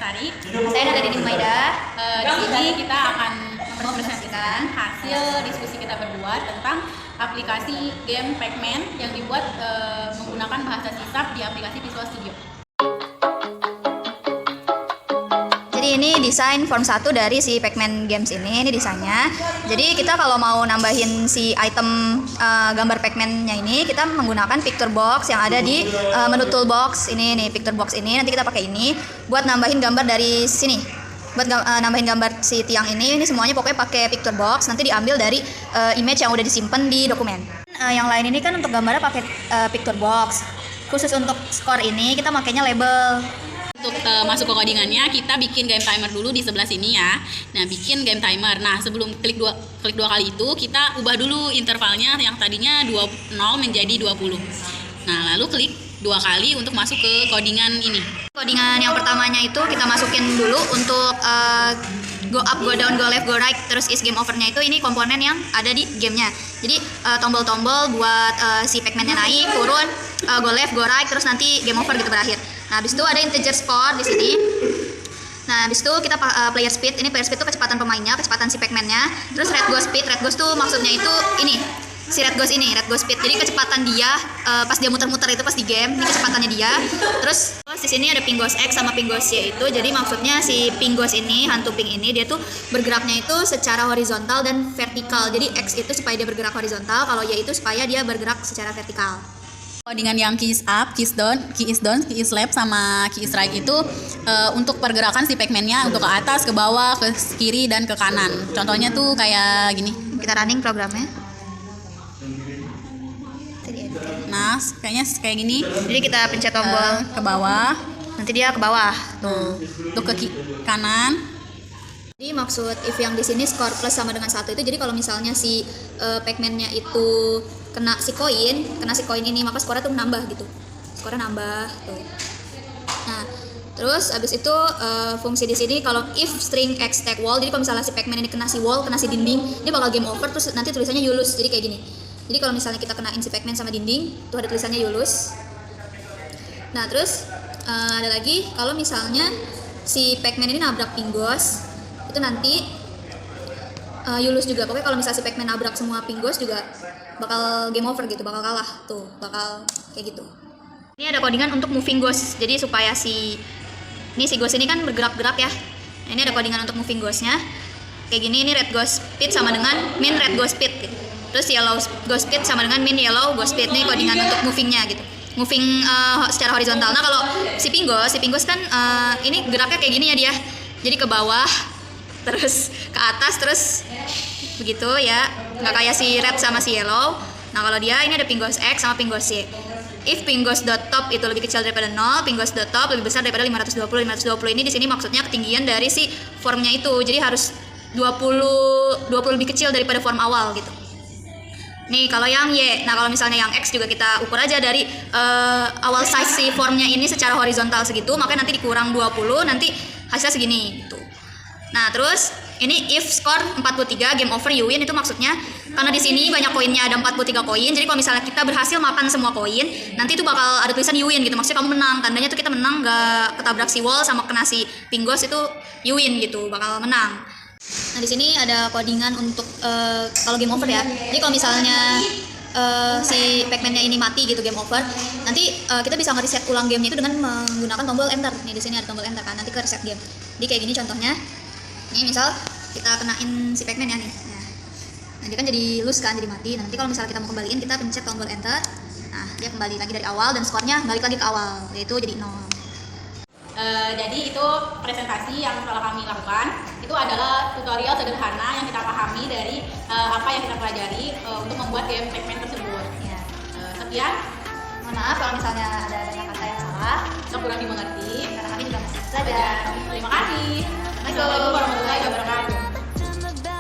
Lestari. Saya Nada Dini Maida. Di sini kita akan mempresentasikan hasil diskusi kita berdua tentang aplikasi game Pac-Man yang dibuat menggunakan bahasa C# di aplikasi Visual Studio. Jadi ini desain form 1 dari si Pac-Man Games ini desainnya. Jadi kita kalau mau nambahin si item gambar Pac-Man-nya ini, kita menggunakan picture box yang ada di menu toolbox ini nih, picture box ini. Nanti kita pakai ini buat nambahin gambar dari sini. Buat nambahin gambar si tiang ini semuanya pokoknya pakai picture box. Nanti diambil dari image yang udah disimpan di dokumen. Yang lain ini kan untuk gambarnya pakai picture box. Khusus untuk score ini kita makainya label. Untuk masuk ke codingannya, kita bikin game timer dulu di sebelah sini ya. Nah, bikin game timer. Nah, sebelum klik dua kali itu, kita ubah dulu intervalnya yang tadinya 20 menjadi 20. Nah, lalu klik 2 kali untuk masuk ke codingan ini. Codingan yang pertamanya itu kita masukin dulu untuk go up, go down, go left, go right, terus is game overnya itu ini komponen yang ada di gamenya. Jadi tombol-tombol buat si Pac-Man-nya naik, turun, go left, go right, terus nanti game over gitu berakhir. Nah, habis itu ada integer score di sini. Nah, habis itu kita player speed. Ini player speed itu kecepatan pemainnya, kecepatan si Pac-Man-nya. Terus red ghost speed. Red ghost tuh maksudnya itu ini. Si red ghost ini, red ghost speed. Jadi kecepatan dia pas dia muter-muter itu pas di game, ini kecepatannya dia. Terus di sini ada ping ghost X sama ping ghost Y itu. Jadi maksudnya si ping ghost ini, hantu ping ini dia tuh bergeraknya itu secara horizontal dan vertikal. Jadi X itu supaya dia bergerak horizontal, kalau Y itu supaya dia bergerak secara vertikal. Codingan yang key is up, key is down, key is left, sama key is right itu untuk pergerakan si Pac-Man-nya untuk ke atas, ke bawah, ke kiri, dan ke kanan. Contohnya tuh kayak gini. Kita running programnya. Nah, kayaknya kayak gini. Jadi kita pencet tombol ke bawah, nanti dia ke bawah. tuh, untuk ke kanan. Jadi maksud if yang di sini skor plus sama dengan 1 itu, jadi kalau misalnya si Pac-Man-nya itu kena si koin ini, maka skornya tuh nambah gitu. Skornya nambah tuh. Nah, terus abis itu fungsi di sini kalau if string x tag wall, jadi kalau misalnya si Pac-Man ini kena si wall, kena si dinding, dia bakal game over, terus nanti tulisannya you lose. Jadi kayak gini. Jadi kalau misalnya kita kenain si Pac-Man sama dinding, tuh ada tulisannya you lose. Nah, terus ada lagi kalau misalnya si Pac-Man ini nabrak ping ghost, itu nanti you lose juga. Pokoknya kalau misalnya si Pac-Man nabrak semua ping ghost juga bakal game over gitu, bakal kalah tuh, bakal kayak gitu. Ini ada codingan untuk moving ghost. Jadi supaya si ghost ini kan bergerak-gerak ya. Nah, ini ada codingan untuk moving ghostnya. Kayak gini, ini red ghost speed sama dengan min red ghost speed gitu. Terus yellow ghost speed sama dengan min yellow ghost speed. Ini codingan untuk movingnya gitu. Moving secara horizontal. Nah, kalau si ping ghost kan ini geraknya kayak gini ya dia. Jadi ke bawah, terus ke atas, terus begitu ya, nggak kayak si red sama si yellow. Nah, kalau dia ini ada ping ghost X sama ping ghost Y. If ping ghost dot top itu lebih kecil daripada 0, ping ghost dot top lebih besar daripada 520. 520 ini di sini maksudnya ketinggian dari si formnya itu. Jadi harus 20 lebih kecil daripada form awal gitu. Nih kalau yang Y, nah kalau misalnya yang X juga kita ukur aja dari awal size si formnya ini secara horizontal segitu, makanya nanti dikurang 20, nanti hasilnya segini gitu. Nah, terus ini if score 43 game over you win, itu maksudnya karena di sini banyak koinnya, ada 43 koin. Jadi kalau misalnya kita berhasil makan semua koin, nanti itu bakal ada tulisan you win gitu. Maksudnya kamu menang. Tandanya tuh kita menang, gak ketabrak si wall sama kena si ping ghost, itu you win gitu, bakal menang. Nah, di sini ada codingan untuk kalau game over ya. Jadi kalau misalnya si Pac-Man-nya ini mati gitu, game over, nanti kita bisa nge-reset ulang gamenya itu dengan menggunakan tombol enter. Nih di sini ada tombol enter kan, nanti ke reset game. Jadi kayak gini contohnya. Ini misal kita kenain si Pac-Man ya nih. Nah, dia kan jadi lose kan, jadi mati. Nanti kalau misalnya kita mau kembaliin, kita pencet tombol enter. Nah, dia kembali lagi dari awal dan skornya balik lagi ke awal, yaitu jadi 0. Jadi itu presentasi yang telah kami lakukan. Itu adalah tutorial sederhana yang kita pahami dari apa yang kita pelajari untuk membuat game Pac-Man tersebut. Ya. Sekian. Mohon maaf kalau misalnya ada kata yang salah, Atau kurang dimengerti. karena kami juga masih belajar. Terima kasih. Assalamualaikum warahmatullahi wabarakatuh.